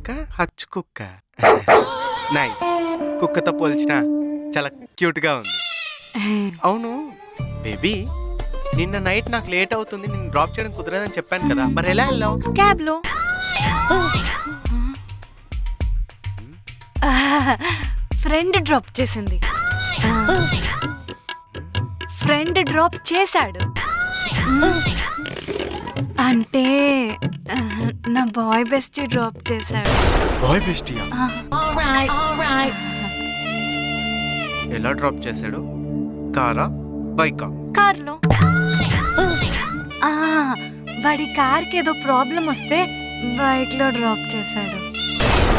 కుక్క హచ్ కుక్క నైస్. కుక్కతో పోల్చిన చాలా క్యూట్ గా ఉంది. అవును బేబీ, నిన్న నైట్ నాకు లేట్ అవుతుంది, నేను డ్రాప్ చేయడం కుదరదని చెప్పాను కదా, మరి ఎలా వెళ్ళావు? క్యాబ్ లో. ఫ్రెండ్ డ్రాప్ చేసింది. ఫ్రెండ్ డ్రాప్ చేశాడు అంటే నా బాయ్ బెస్టీ డ్రాప్ చేశాడు. బాయ్ బెస్టీయా? ఎలా డ్రాప్ చేశాడు? కారా బైకా? కార్లో. వాడి కార్కి ఏదో ప్రాబ్లం వస్తే బైక్ లో డ్రాప్ చేశాడు.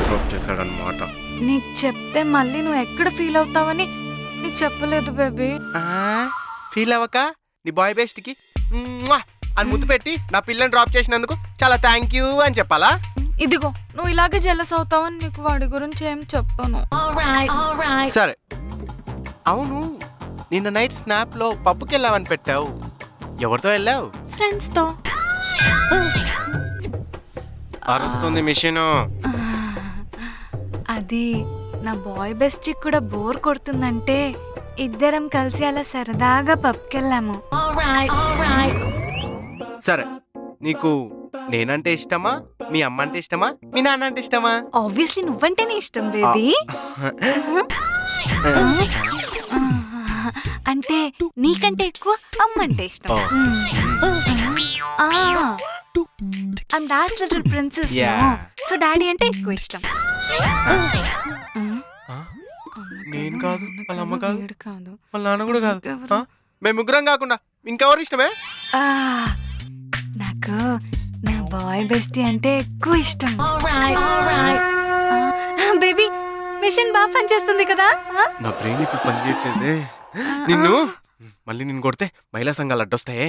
డ్రాప్ చేశాడు అన్నమాట. నీకు చెప్తే మళ్ళీ నువ్వు ఎక్కడ ఫీల్ అవుతావని నీకు చెప్పలేదు బేబీ. ఫీల్ అవ్వక నీ బాయ్ బెస్ట్కి అని ముద్దు పెట్టి నా పిల్లని డ్రాప్ చేసినందుకు చాలా థ్యాంక్ యూ అని చెప్పాలా? ఇదిగో నువ్వు ఇలాగే జెలస్ అవుతావని నీకు వాడి గురించి ఏం చెప్పను. సరే. అవును నిన్న నైట్ స్నాప్ లో పబ్కి వెళ్ళావని పెట్టావు, ఎవరితో వెళ్ళావు? ఫ్రెండ్స్ తో. అరుస్తుంది మిషన్. అది నా బాయ్ బెస్టీ కూడా బోర్ కొడుతుందంటే ఇద్దరం కలిసి అలా సరదాగా పబ్కి వెళ్ళాము. సరే, నీకు నేనంటే ఇష్టమా, మీ అమ్మ అంటే ఇష్టమా, మీ నాన్న అంటే ఇష్టమా? ఆబ్వియస్లీ నువ్వంటేనే ఇష్టం బేబీ. అంటే నీకంటే ఎక్కువ అమ్మ అంటే ఇష్టం. I'm daddy's little princess, so daddy అంటే ఎక్కువ ఇష్టం. నేను కాదు, వాళ్ళ అమ్మ కాదు, కాదు, వాళ్ళ నాన్న కూడా కాదు, మేము ముగ్గురం కాకుండా ఇంకెవరు ఇష్టమే? నాకు నా బాయ్ బెస్టీ అంటే ఎక్కువ ఇష్టం. బేబీ మిషన్ బాగా పనిచేస్తుంది కదా? నా బ్రెయిన్ ఇప్పుడు పనిచేయట్లేదే. నిన్ను మళ్ళీ నిన్ను కొడితే మహిళా సంఘాలు అడ్డొస్తాయే.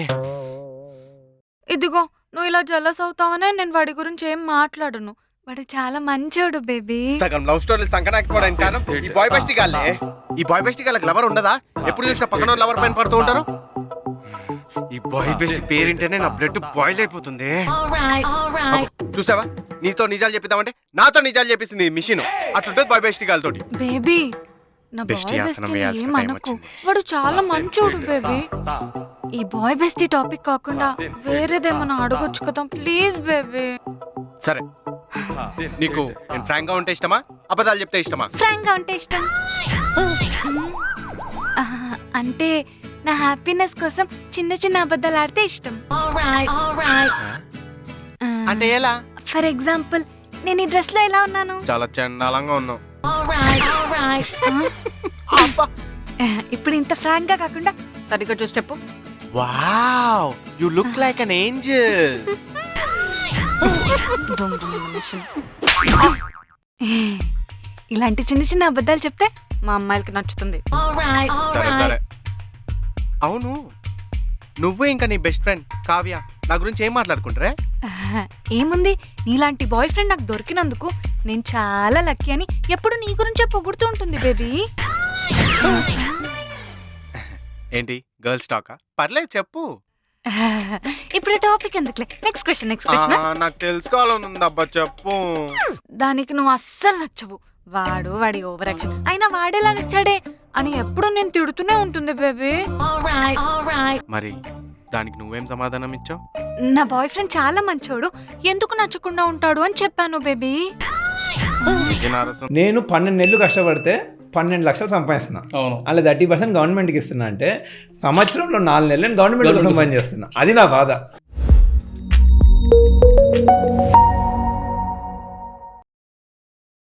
ఇదిగో నువ్వు ఇలా జలస్ అవుతావనే నేను వాడి గురించి ఏం మాట్లాడను. వాడు చాలా మంచోడు బేబీ. సగం లవ్ స్టోరీలు సంకనాకపోవడానికి కారణం ఈ బాయ్ బెస్టీ గాళ్ళే. ఈ బాయ్ బెస్టీ గాళ్ళకి లవర్ ఉండదా? ఎప్పుడు చూసినా పక్కన లవర్ పైన పడుతూ ఉంటారు. ఈ బాయ్ బెస్ట్ పేరింటేనే నా బ్లడ్ బాయిల్ అయిపోతుంది. చూసావా, నీతో నిజాలు చెప్పిద్దామంటే నాతో నిజాలు చెప్పిస్తుంది ఈ మిషన్. అట్లుంటుంది బాయ్ బెస్టీ గాళ్ళతోటి. బేబీ నా బాయ్ బెస్టీ ఏమనుకో, వాడు చాలా మంచోడు బేబీ. ఈ బాయ్ బెస్టీ టాపిక్ కాకుండా వేరేదేమన్నా అడగొచ్చు కదా ప్లీజ్ బేబీ. సరే, నీకు నేను ఫ్రాంక్ గా ఉంటే ఇష్టమా, అబద్ధాలు చెప్తే ఇష్టమా? ఫ్రాంక్ గా ఉంటే ఇష్టం. అంటే నా హ్యాపీనెస్ కోసం చిన్న చిన్న అబద్ధాలు ఆడితే ఇష్టం. అంటే ఎలా? ఫర్ ఎగ్జాంపుల్, నేను ఈ డ్రెస్ లో ఎలా ఉన్నాను? చాలా చండాలంగా ఉన్నావు. ఇప్పుడు ఇంత ఫ్రాంక్ గా కాకుండా సరిగ్గా చూసి చెప్పు. Wow, you look like an angel. ఇలాంటి చిన్న చిన్న అబద్ధాలు చెప్తే మా అమ్మాయిలకి నచ్చుతుంది. సరే సరే. అవును, నువ్వు ఇంకా నీ బెస్ట్ ఫ్రెండ్ కావ్య నా గురించి ఏం మాట్లాడుకుంటారే? ఏముంది, నీలాంటి బాయ్ ఫ్రెండ్ నాకు దొరికినందుకు నేను చాలా లక్కీ అని ఎప్పుడు నీ గురించే పొగుడుతూ ఉంటుంది బేబీ. ఏంటి గర్ల్స్ టాకా? పర్లేదు చెప్పు. ఇప్పుడు టాపిక్ ఎందుకులే, నెక్స్ట్ క్వశ్చన్. నాకు తెలుసుకోవాలని ఉంది అబ్బా, చెప్పు. దానికి నువ్వు అస్సలు నచ్చవు. వాడి ఓవర్ యాక్షన్ అయినా వాడేలా నచ్చాడే అని ఎప్పుడు నేను తిడుతూనే ఉంటుంది బేబీ. మరి దానికి నువ్వేం సమాధానం ఇచ్చావు? నా బాయ్ ఫ్రెండ్ చాలా మంచోడు, ఎందుకు నచ్చకుండా ఉంటాడు అని చెప్పాను బేబీ. నేను 12 నెలలు కష్టపడితే 12 లక్షలు సంపాదిస్తున్నా. అలా 30% గవర్నమెంట్కి ఇస్తున్నా అంటే సంవత్సరంలో 4 నెలలు నేను గవర్నమెంట్ సంపాదించేస్తున్నా. అది నా బాధ.